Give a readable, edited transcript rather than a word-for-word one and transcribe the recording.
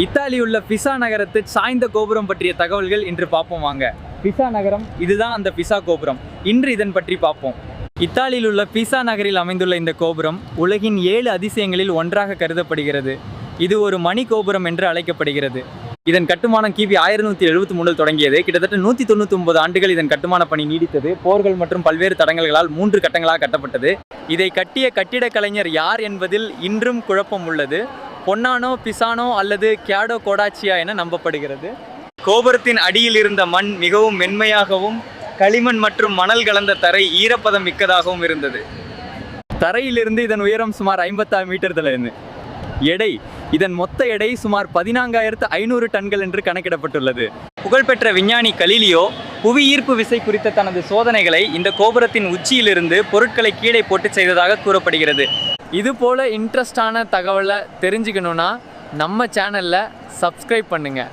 இத்தாலியுள்ள பிசா நகரத்து சாய்ந்த கோபுரம் பற்றிய தகவல்கள் இன்று பார்ப்போம் வாங்க. பிசா நகரம் இதுதான் அந்த பிசா கோபுரம். இன்று இதன் பற்றி பார்ப்போம். இத்தாலியில் உள்ள பிசா நகரில் அமைந்துள்ள இந்த கோபுரம் உலகின் 7 அதிசயங்களில் ஒன்றாக கருதப்படுகிறது. இது ஒரு மணி கோபுரம் என்று அழைக்கப்படுகிறது. இதன் கட்டுமானம் கிபி 1173 தொடங்கியது. கிட்டத்தட்ட 199 ஆண்டுகள் இதன் கட்டுமான பணி நீடித்தது. போர்கள் மற்றும் பல்வேறு தடங்கல்களால் 3 கட்டங்களாக கட்டப்பட்டது. இதை கட்டிய கட்டிடக் கலைஞர் யார் என்பதில் இன்றும் குழப்பம் உள்ளது. பொன்னானோ, பிசானோ அல்லது கியாடோ கோடாச்சியா என நம்பப்படுகிறது. கோபுரத்தின் அடியில் இருந்த மண் மிகவும் மென்மையாகவும் களிமண் மற்றும் மணல் கலந்த தரை ஈரப்பதம் மிக்கதாகவும் இருந்தது. தரையிலிருந்து இதன் உயரம் சுமார் 56 மீட்டர் தொலைவு. எடை இதன் மொத்த எடை சுமார் 14,500 டன்கள் என்று கணக்கிடப்பட்டுள்ளது. புகழ்பெற்ற விஞ்ஞானி கலீலியோ புவி ஈர்ப்பு விசை குறித்த தனது சோதனைகளை இந்த கோபுரத்தின் உச்சியிலிருந்து பொருட்களை கீழே போட்டு செய்ததாக கூறப்படுகிறது. இது போல இன்ட்ரெஸ்டான தகவலை தெரிஞ்சுக்கணுன்னா நம்ம சேனலில் சப்ஸ்கிரைப் பண்ணுங்கள்.